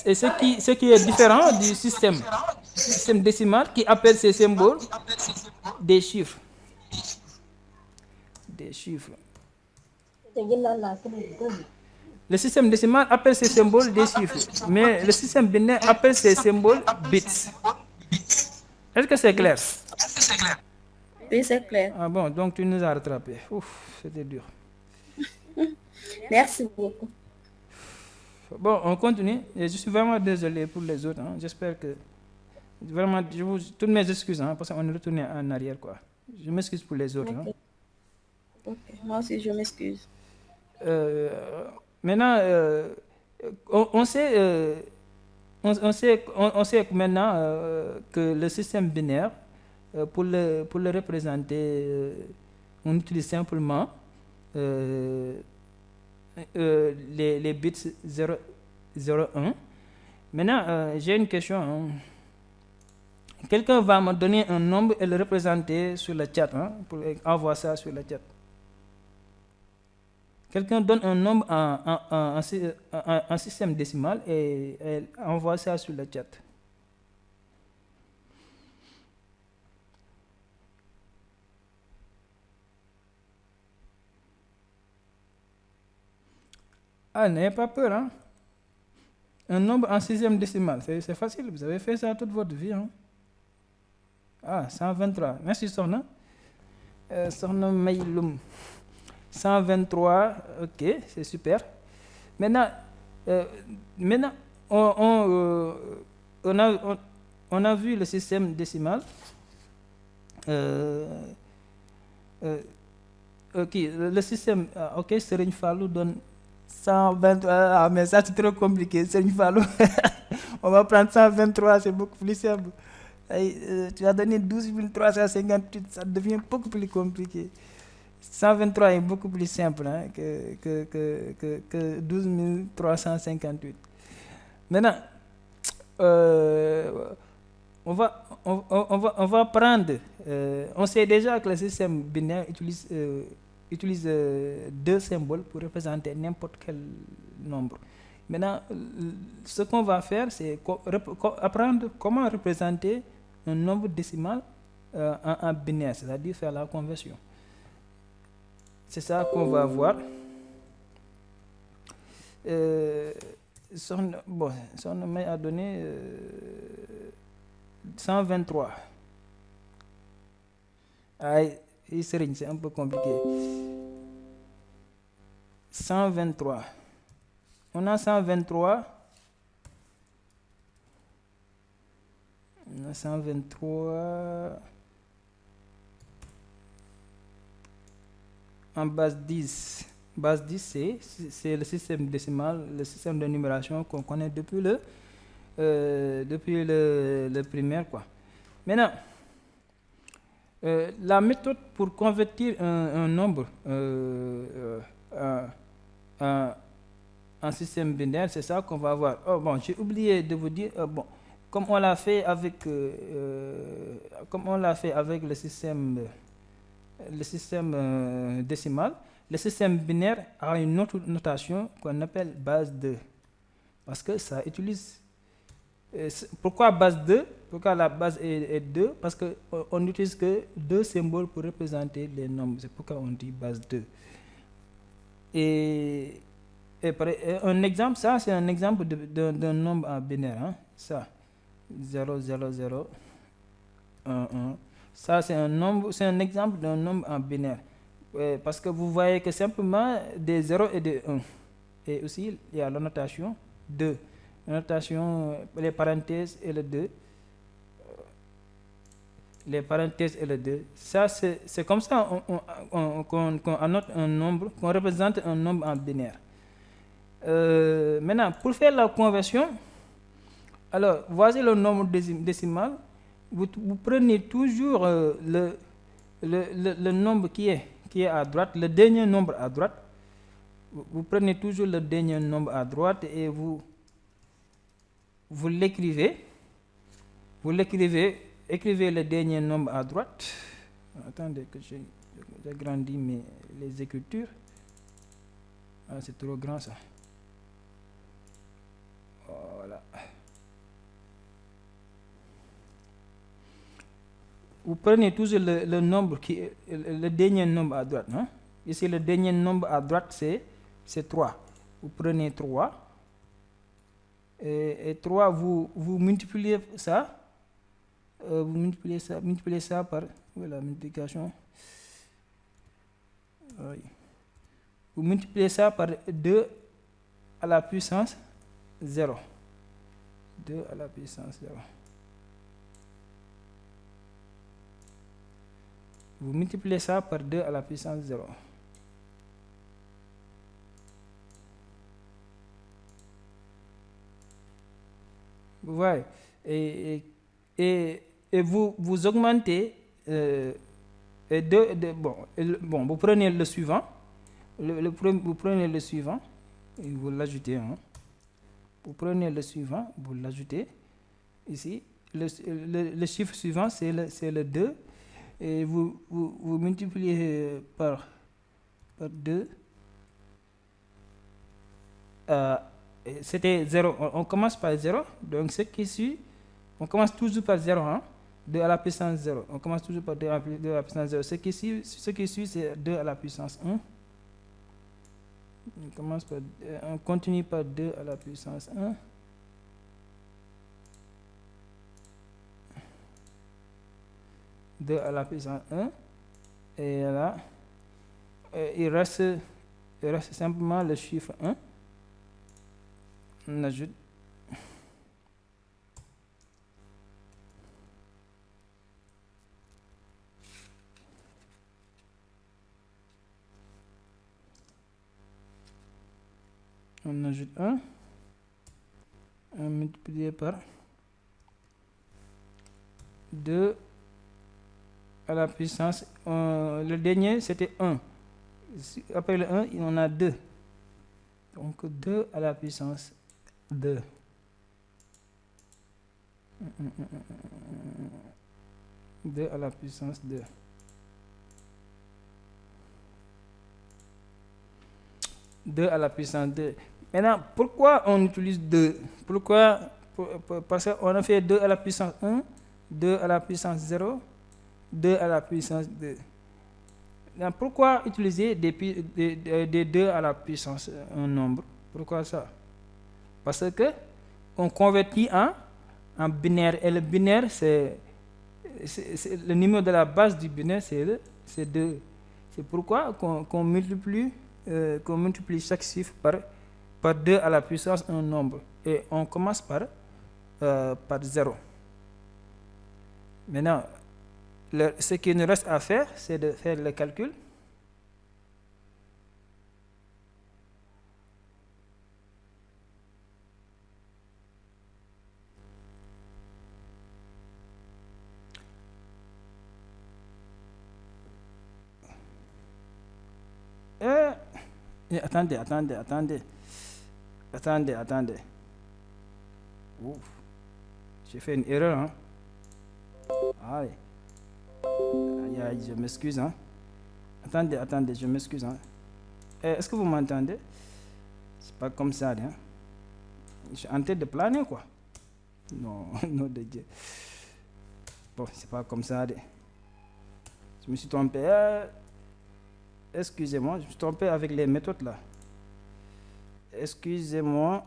et ce qui est différent du système décimal qui appelle ces symboles des chiffres. Des chiffres. Le système décimal appelle ces symboles des chiffres, mais le système binaire appelle ces symboles bits. Est-ce que c'est clair? Oui, c'est clair. Ah bon, donc tu nous as rattrapés. Ouf, c'était dur. Merci beaucoup. Bon, on continue. Et je suis vraiment désolé pour les autres. J'espère que... Vraiment, toutes mes excuses, parce qu'on est retourné en arrière, quoi. Je m'excuse pour les autres. Okay. Ok, moi aussi je m'excuse. Maintenant, on sait, on sait maintenant que le système binaire, pour le représenter, on utilise simplement les bits 0, 0, 1. Maintenant, j'ai une question. Quelqu'un va me donner un nombre et le représenter sur le chat, pour envoyer ça sur le chat. Quelqu'un donne un nombre en système décimal et envoie ça sur le chat. Ah, n'ayez pas peur. Un nombre en sixième décimal, c'est facile. Vous avez fait ça toute votre vie. Ah, 123. Merci, Sorna. Sorna Maïloum. 123, ok, c'est super. Maintenant, on a vu le système décimal. Ok, le système, ok, Serigne Fallou donne 123. Ah, mais ça c'est trop compliqué, Serigne Fallou. On va prendre 123, c'est beaucoup plus simple. Tu as donné 12 358, ça devient beaucoup plus compliqué. 123 est beaucoup plus simple que 12 358. Maintenant, on va prendre. On sait déjà que le système binaire utilise deux symboles pour représenter n'importe quel nombre. Maintenant, ce qu'on va faire, c'est apprendre comment représenter un nombre décimal en binaire, c'est-à-dire faire la conversion. C'est ça qu'on va voir. Son nom a donné 123. C'est un peu compliqué. 123. On a 123. On a 123. En base 10. Base 10, c'est le système décimal, le système de numération qu'on connaît depuis le primaire, quoi. Maintenant, la méthode pour convertir un nombre en système binaire, c'est ça qu'on va voir. Oh bon, j'ai oublié de vous dire, comme on l'a fait avec le système décimal, le système binaire a une autre notation qu'on appelle base 2. Parce que ça utilise... pourquoi base 2? Pourquoi la base est 2? Parce qu'on n'utilise que deux symboles pour représenter les nombres. C'est pourquoi on dit base 2. Et un exemple, ça c'est un exemple d'un nombre en binaire. Ça, 0, 0, 0, 1, 1. Ça, c'est un exemple d'un nombre en binaire. Parce que vous voyez que simplement des 0 et des 1. Et aussi, il y a la notation 2. La notation, les parenthèses et le 2. Les parenthèses et le 2. Ça, c'est comme ça qu'on annote un nombre, qu'on représente un nombre en binaire. Maintenant, pour faire la conversion, alors, voici le nombre décimal. Vous prenez toujours le nombre qui est à droite, le dernier nombre à droite. Vous prenez toujours le dernier nombre à droite et vous l'écrivez. Vous l'écrivez, écrivez le dernier nombre à droite. Attendez que j'agrandis les écritures. Ah, c'est trop grand ça. Voilà. vous prenez toujours le nombre le dernier nombre à droite. Hein? Ici, le dernier nombre à droite, c'est 3. Vous prenez 3. Et 3, vous multipliez ça. Vous multipliez ça par la multiplication. Oui. Vous multipliez ça par 2 à la puissance 0. 2 à la puissance 0. Vous multipliez ça par 2 à la puissance 0. Vous voyez. Et vous augmentez. Vous prenez le suivant. Vous prenez le suivant et vous l'ajoutez. Hein. Vous prenez le suivant, vous l'ajoutez. Ici, le chiffre suivant, c'est le 2. Et vous multipliez par 2. C'était 0. On commence par 0. Donc, ce qui suit, on commence toujours par 0. Hein? 2 à la puissance 0. On commence toujours par 2 à la puissance 0. Ce qui suit, c'est 2 à la puissance 1. On continue par 2 à la puissance 1. À la puissance 1. Et là, il reste simplement le chiffre 1. On ajoute. On ajoute 1. Multiplié par 2 à la puissance. Le dernier, c'était 1. Après le 1, on a 2. Donc 2 à la puissance 2. 2 à la puissance 2. À la puissance 2. Maintenant, pourquoi on utilise 2? Pourquoi? Parce qu'on a fait 2 à la puissance 1, 2 à la puissance 0, 2 à la puissance 2. Maintenant, pourquoi utiliser des 2 à la puissance un nombre? Pourquoi ça? Parce que on convertit en binaire. Et le binaire, c'est le numéro de la base du binaire, c'est 2. C'est pourquoi qu'on multiplie chaque chiffre par 2 à la puissance un nombre. Et on commence par 0. Maintenant, ce qu'il nous reste à faire, c'est de faire le calcul. Attendez. Ouf. J'ai fait une erreur. Hein? Allez. Aïe, je m'excuse. Hein? Attendez, je m'excuse. Hein? Est-ce que vous m'entendez? C'est pas comme ça. Hein? Je suis en train de planer, quoi. Non, non de Dieu. Bon, c'est pas comme ça. Je me suis trompé. Excusez-moi, je me suis trompé avec les méthodes là. Excusez-moi.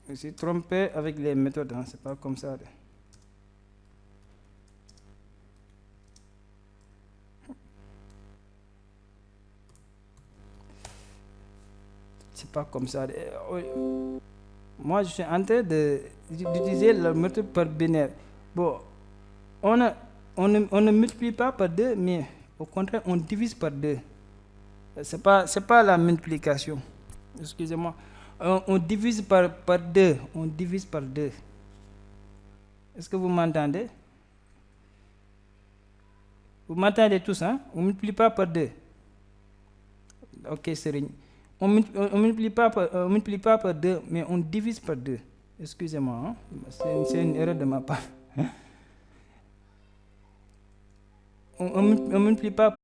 Je me suis trompé avec les méthodes, hein. C'est pas comme ça. C'est pas comme ça. Moi, je suis en train d'utiliser la méthode par binaire. Bon, on ne multiplie pas par 2, mais au contraire, on divise par 2. C'est pas la multiplication. Excusez-moi. On divise par 2. On divise par 2. Est-ce que vous m'entendez? Vous m'entendez tous, hein? On ne multiplie pas par 2. Ok, c'est on ne multiplie pas par 2, mais on divise par 2. Excusez-moi, hein? C'est une erreur de ma part. On ne multiplie pas